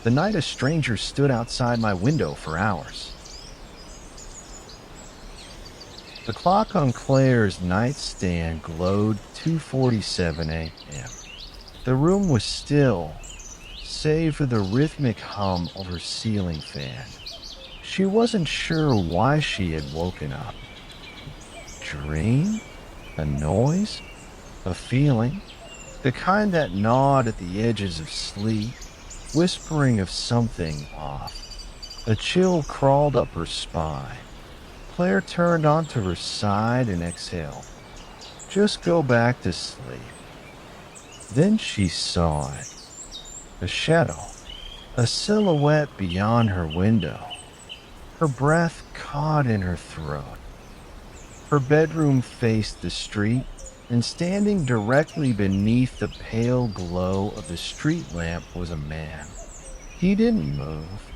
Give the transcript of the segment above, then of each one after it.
The night a stranger stood outside my window for hours. The clock on Claire's nightstand glowed 2:47 a.m. The room was still, save for the rhythmic hum of her ceiling fan. She wasn't sure why she had woken up. Dream? A noise? A feeling? The kind that gnawed at the edges of sleep, whispering of something off. A chill crawled up her spine. Claire turned onto her side and exhaled. Just go back to sleep. Then she saw it. A shadow. A silhouette beyond her window. Her breath caught in her throat. Her bedroom faced the street, and standing directly beneath the pale glow of the street lamp was a man. He didn't move.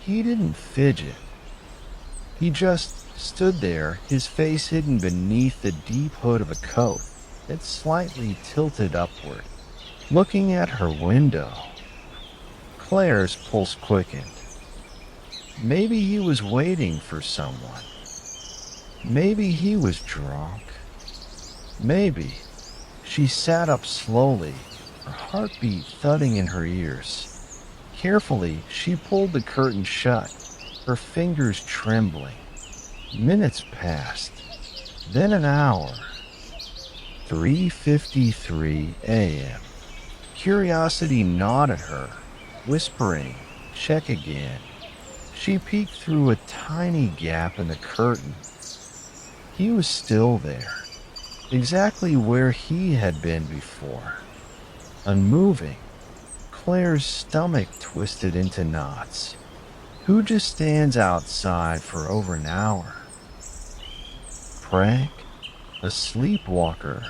He didn't fidget. He just stood there, his face hidden beneath the deep hood of a coat that slightly tilted upward, looking at her window. Claire's pulse quickened. Maybe he was waiting for someone. Maybe he was drunk. Maybe. She sat up slowly, her heartbeat thudding in her ears. Carefully, she pulled the curtain shut, her fingers trembling. Minutes passed, then an hour. 3:53 a.m. Curiosity gnawed at her, whispering, "Check again." She peeked through a tiny gap in the curtain. He was still there, exactly where he had been before. Unmoving, Claire's stomach twisted into knots. Who just stands outside for over an hour? Prank? A sleepwalker?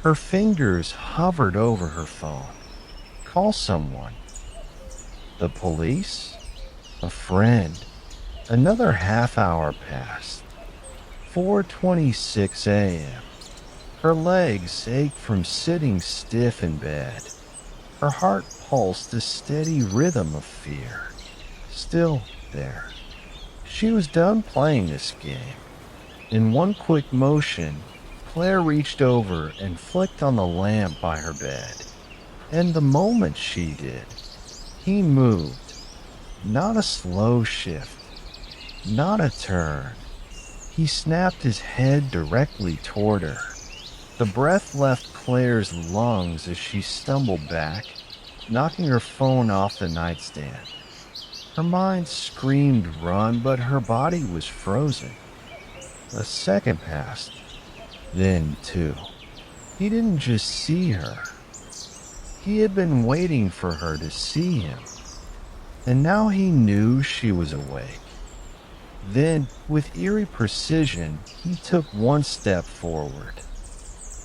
Her fingers hovered over her phone. Call someone. The police? A friend? Another half hour passed. 4:26 a.m. Her legs ached from sitting stiff in bed. Her heart pulsed a steady rhythm of fear. Still there. She was done playing this game. In one quick motion, Claire reached over and flicked on the lamp by her bed. And the moment she did, he moved. Not a slow shift, not a turn. He snapped his head directly toward her. The breath left Claire's lungs as she stumbled back, knocking her phone off the nightstand. Her mind screamed run, but her body was frozen. A second passed, then two. He didn't just see her. He had been waiting for her to see him. And now he knew she was awake. Then, with eerie precision, he took one step forward.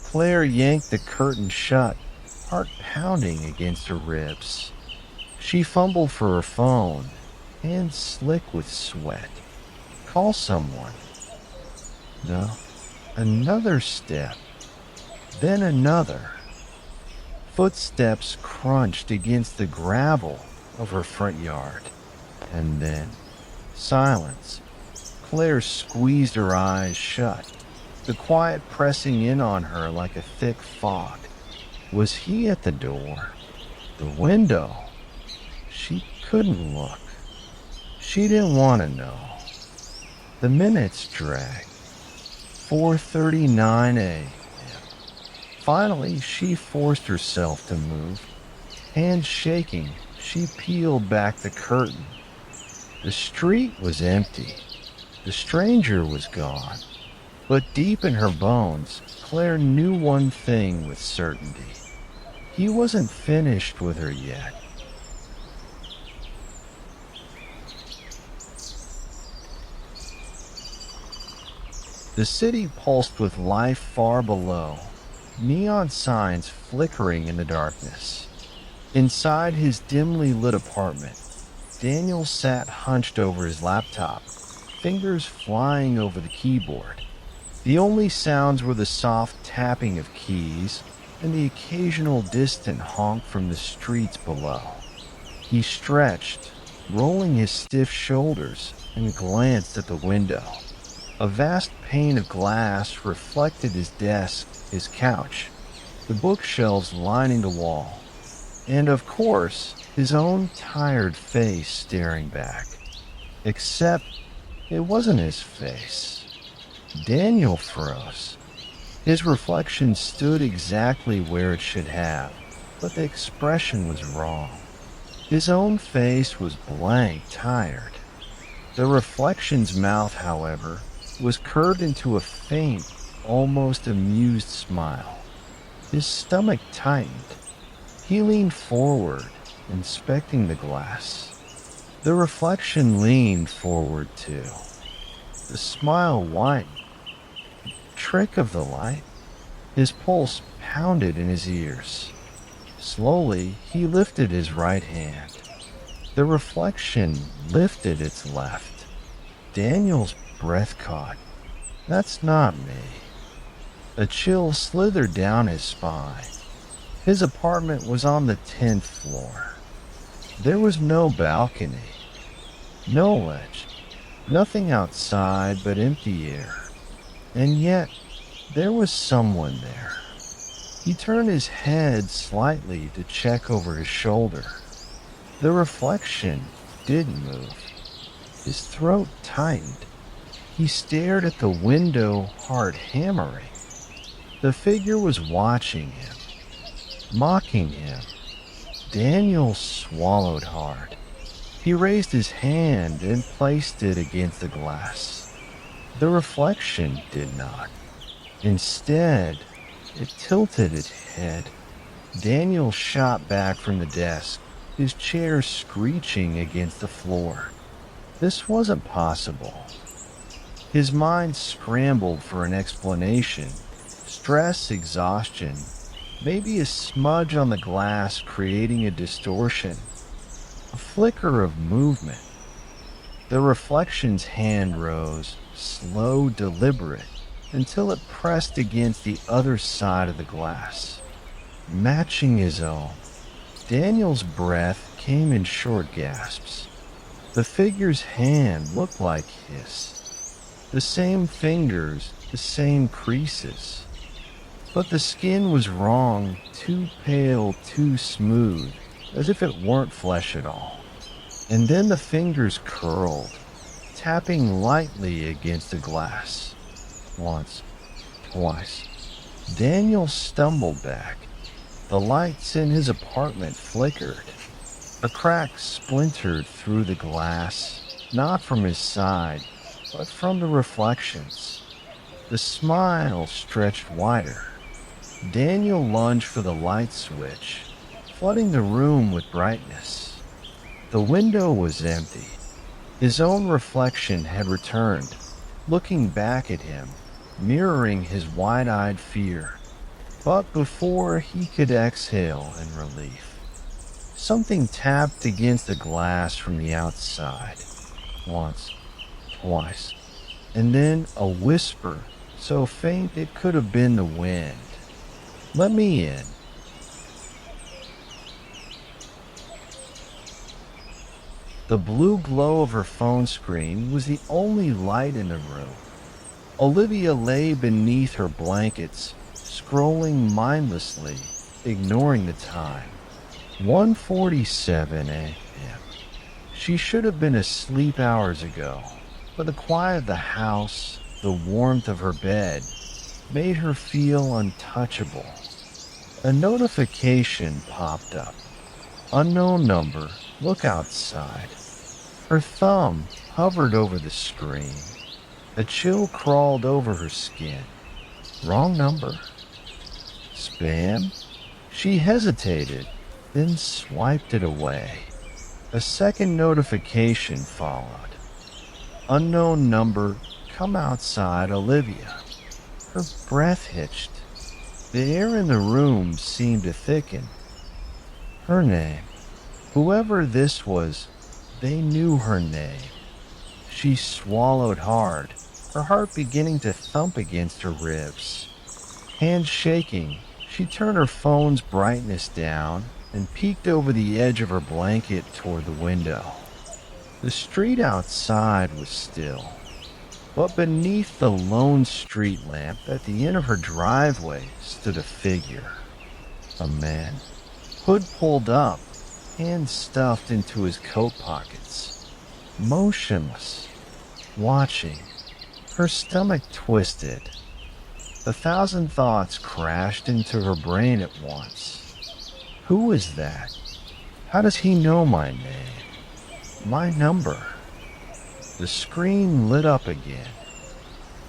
Claire yanked the curtain shut, heart pounding against her ribs. She fumbled for her phone, hands slick with sweat. Call someone. No. Another step. Then another. Footsteps crunched against the gravel of her front yard. And then silence. Claire squeezed her eyes shut, the quiet pressing in on her like a thick fog. Was he at the door? The window? She couldn't look. She didn't want to know. The minutes dragged. 4:39 a.m. Finally, she forced herself to move. Hands shaking, she peeled back the curtain. The street was empty. The stranger was gone. But deep in her bones, Claire knew one thing with certainty. He wasn't finished with her yet. The city pulsed with life far below, neon signs flickering in the darkness. Inside his dimly lit apartment, Daniel sat hunched over his laptop, fingers flying over the keyboard. The only sounds were the soft tapping of keys and the occasional distant honk from the streets below. He stretched, rolling his stiff shoulders, and glanced at the window. A vast pane of glass reflected his desk, his couch, the bookshelves lining the wall, and of course, his own tired face staring back. Except it wasn't his face. Daniel froze. His reflection stood exactly where it should have, but the expression was wrong. His own face was blank, tired. The reflection's mouth, however, was curved into a faint, almost amused smile. His stomach tightened. He leaned forward, inspecting the glass. The reflection leaned forward too. The smile widened. Trick of the light. His pulse pounded in his ears. Slowly, he lifted his right hand. The reflection lifted its left. Daniel's breath caught. That's not me. A chill slithered down his spine. His apartment was on the 10th floor. There was no balcony, no ledge, nothing outside but empty air. And yet, there was someone there. He turned his head slightly to check over his shoulder. The reflection didn't move. His throat tightened. He stared at the window, heart hammering. The figure was watching him, mocking him. Daniel swallowed hard. He raised his hand and placed it against the glass. The reflection did not. Instead, it tilted its head. Daniel shot back from the desk, his chair screeching against the floor. This wasn't possible. His mind scrambled for an explanation. Stress, exhaustion, maybe a smudge on the glass creating a distortion, a flicker of movement. The reflection's hand rose, slow, deliberate, until it pressed against the other side of the glass, matching his own. Daniel's breath came in short gasps. The figure's hand looked like his. The same fingers, the same creases. But the skin was wrong, too pale, too smooth, as if it weren't flesh at all. And then the fingers curled, tapping lightly against the glass. Once, twice. Daniel stumbled back. The lights in his apartment flickered. A crack splintered through the glass, not from his side, but from the reflections. The smile stretched wider. Daniel lunged for the light switch, flooding the room with brightness. The window was empty. His own reflection had returned, looking back at him, mirroring his wide-eyed fear. But before he could exhale in relief, something tapped against the glass from the outside. Once, twice, and then a whisper, so faint it could have been the wind. Let me in. The blue glow of her phone screen was the only light in the room. Olivia lay beneath her blankets, scrolling mindlessly, ignoring the time. 1:47 a.m. She should have been asleep hours ago, but the quiet of the house, the warmth of her bed, made her feel untouchable. A notification popped up. Unknown number, look outside. Her thumb hovered over the screen. A chill crawled over her skin. Wrong number. Spam? She hesitated, then swiped it away. A second notification followed. Unknown number, come outside, Olivia. Her breath hitched. The air in the room seemed to thicken. Her name. Whoever this was, they knew her name. She swallowed hard, her heart beginning to thump against her ribs. Hands shaking, she turned her phone's brightness down and peeked over the edge of her blanket toward the window. The street outside was still, but beneath the lone street lamp at the end of her driveway stood a figure. A man, hood pulled up, hands stuffed into his coat pockets, motionless, watching. Her stomach twisted. 1,000 thoughts crashed into her brain at once. Who is that? How does he know my name? My number? The screen lit up again.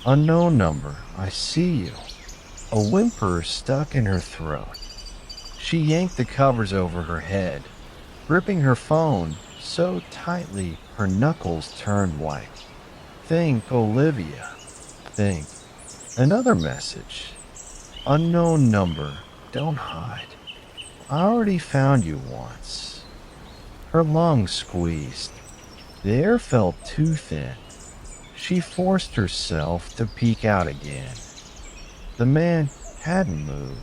Unknown number, I see you. A whimper stuck in her throat. She yanked the covers over her head, gripping her phone so tightly her knuckles turned white. Think Olivia. Think. Another message. Unknown number, don't hide. I already found you once. Her lungs squeezed. The air felt too thin. She forced herself to peek out again. The man hadn't moved,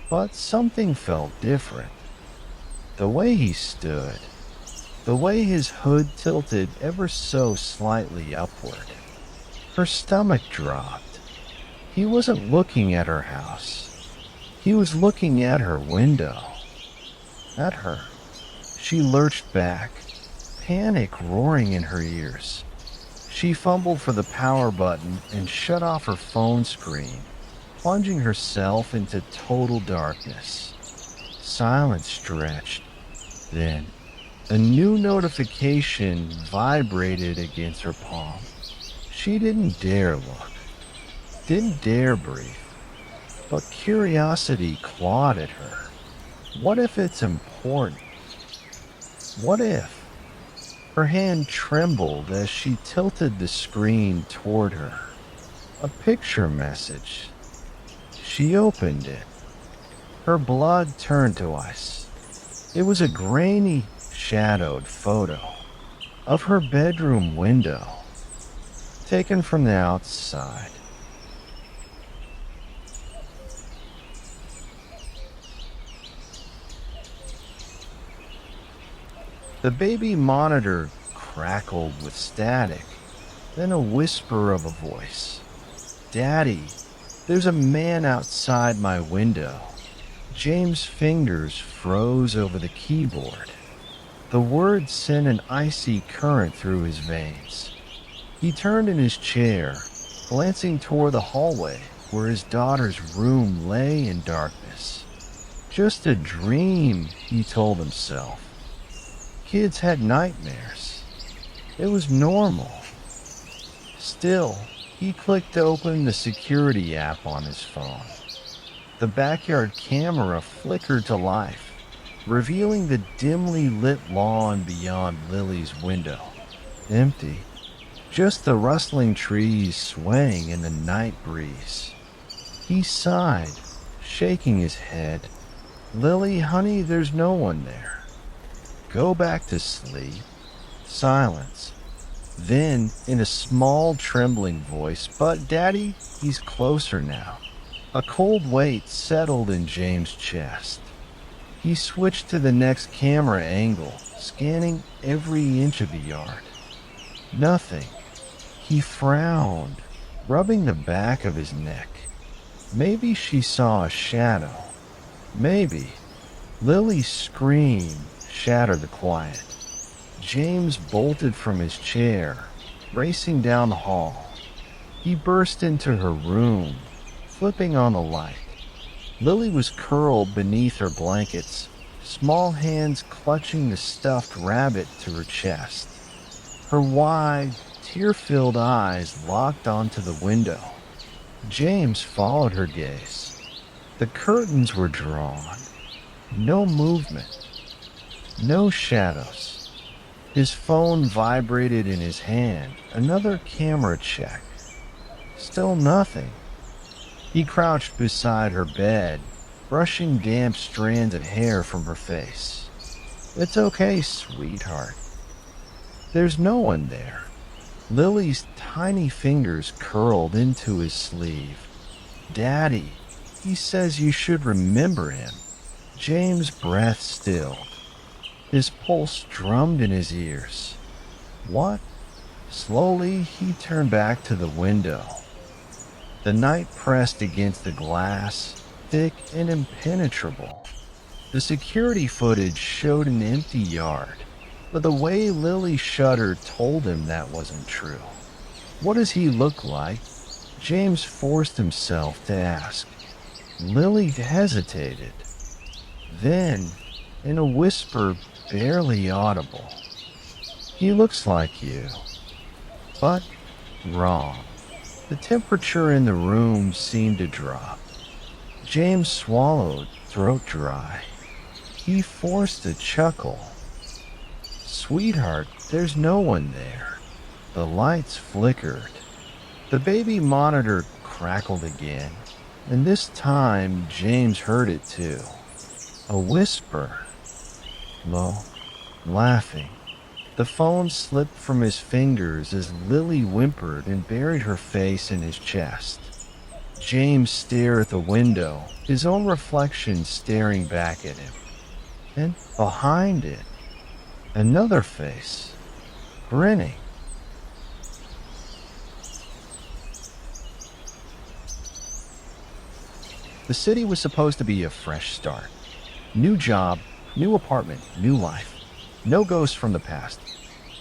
but something felt different. The way he stood, the way his hood tilted ever so slightly upward. Her stomach dropped. He wasn't looking at her house. He was looking at her window. At her. She lurched back, panic roaring in her ears. She fumbled for the power button and shut off her phone screen, plunging herself into total darkness. Silence stretched. Then, a new notification vibrated against her palm. She didn't dare look, didn't dare breathe, but curiosity clawed at her. What if it's important? What if? Her hand trembled as she tilted the screen toward her. A picture message. She opened it. Her blood turned to ice. It was a grainy, shadowed photo of her bedroom window, taken from the outside. The baby monitor crackled with static, then a whisper of a voice. Daddy, there's a man outside my window. James' fingers froze over the keyboard. The words sent an icy current through his veins. He turned in his chair, glancing toward the hallway where his daughter's room lay in darkness. Just a dream, he told himself. Kids had nightmares. It was normal. Still, he clicked open the security app on his phone. The backyard camera flickered to life, revealing the dimly lit lawn beyond Lily's window. Empty. Just the rustling trees swaying in the night breeze. He sighed, shaking his head. Lily, honey, there's no one there. Go back to sleep. Silence. Then, in a small, trembling voice, but Daddy, he's closer now. A cold weight settled in James' chest. He switched to the next camera angle, scanning every inch of the yard. Nothing. He frowned, rubbing the back of his neck. Maybe she saw a shadow. Maybe. Lily's scream shattered the quiet. James bolted from his chair, racing down the hall. He burst into her room, flipping on the light. Lily was curled beneath her blankets, small hands clutching the stuffed rabbit to her chest. Her wide, tear-filled eyes locked onto the window. James followed her gaze. The curtains were drawn. No movement. No shadows. His phone vibrated in his hand. Another camera check. Still nothing. He crouched beside her bed, brushing damp strands of hair from her face. It's okay, sweetheart. There's no one there. Lily's tiny fingers curled into his sleeve. Daddy, he says you should remember him. James' breath stilled. His pulse drummed in his ears. What? Slowly, he turned back to the window. The night pressed against the glass, thick and impenetrable. The security footage showed an empty yard, but the way Lily shuddered told him that wasn't true. What does he look like? James forced himself to ask. Lily hesitated. Then, in a whisper barely audible, "He looks like you." But wrong. The temperature in the room seemed to drop. James swallowed, throat dry. He forced a chuckle. "Sweetheart, there's no one there." The lights flickered. The baby monitor crackled again, and this time James heard it too. A whisper. Low, laughing. The phone slipped from his fingers as Lily whimpered and buried her face in his chest. James stared at the window, his own reflection staring back at him. And behind it, another face, grinning. The city was supposed to be a fresh start. New job, new apartment, new life. No ghosts from the past.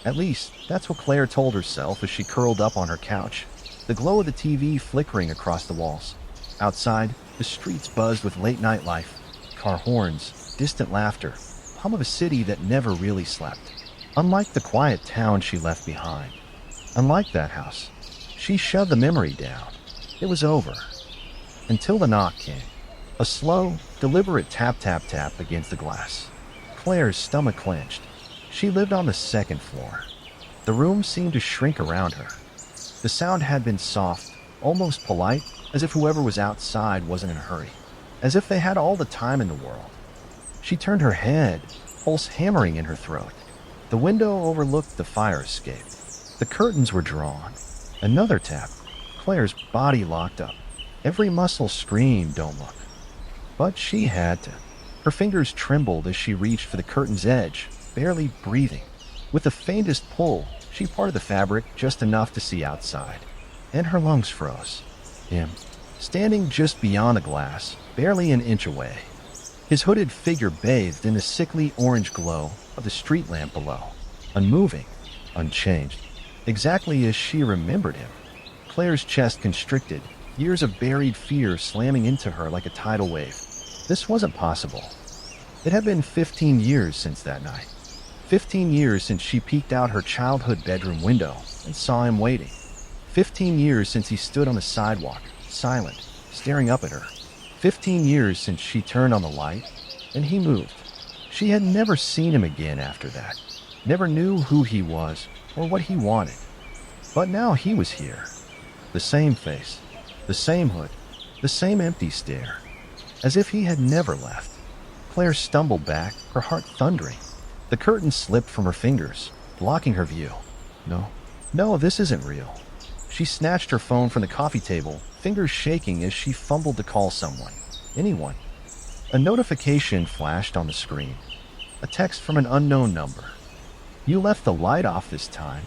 At least, that's what Claire told herself as she curled up on her couch, the glow of the TV flickering across the walls. Outside, the streets buzzed with late-night life, car horns, distant laughter, hum of a city that never really slept. Unlike the quiet town she left behind, unlike that house, she shoved the memory down. It was over. Until the knock came. A slow, deliberate tap-tap-tap against the glass. Claire's stomach clenched. She lived on the second floor. The room seemed to shrink around her. The sound had been soft, almost polite, as if whoever was outside wasn't in a hurry, as if they had all the time in the world. She turned her head, pulse hammering in her throat. The window overlooked the fire escape. The curtains were drawn. Another tap. Claire's body locked up. Every muscle screamed, "Don't look." But she had to. Her fingers trembled as she reached for the curtain's edge, barely breathing. With the faintest pull, she parted the fabric just enough to see outside. And her lungs froze. Him, standing just beyond the glass, barely an inch away. His hooded figure bathed in the sickly orange glow of the street lamp below. Unmoving, unchanged, exactly as she remembered him. Claire's chest constricted, years of buried fear slamming into her like a tidal wave. This wasn't possible. It had been 15 years since that night. 15 years since she peeked out her childhood bedroom window and saw him waiting. 15 years since he stood on the sidewalk, silent, staring up at her. 15 years since she turned on the light and he moved. She had never seen him again after that. Never knew who he was or what he wanted. But now he was here. The same face, the same hood, the same empty stare. As if he had never left. Claire stumbled back, her heart thundering. The curtain slipped from her fingers, blocking her view. No, this isn't real. She snatched her phone from the coffee table, fingers shaking as she fumbled to call someone. Anyone. A notification flashed on the screen. A text from an unknown number. "You left the light off this time.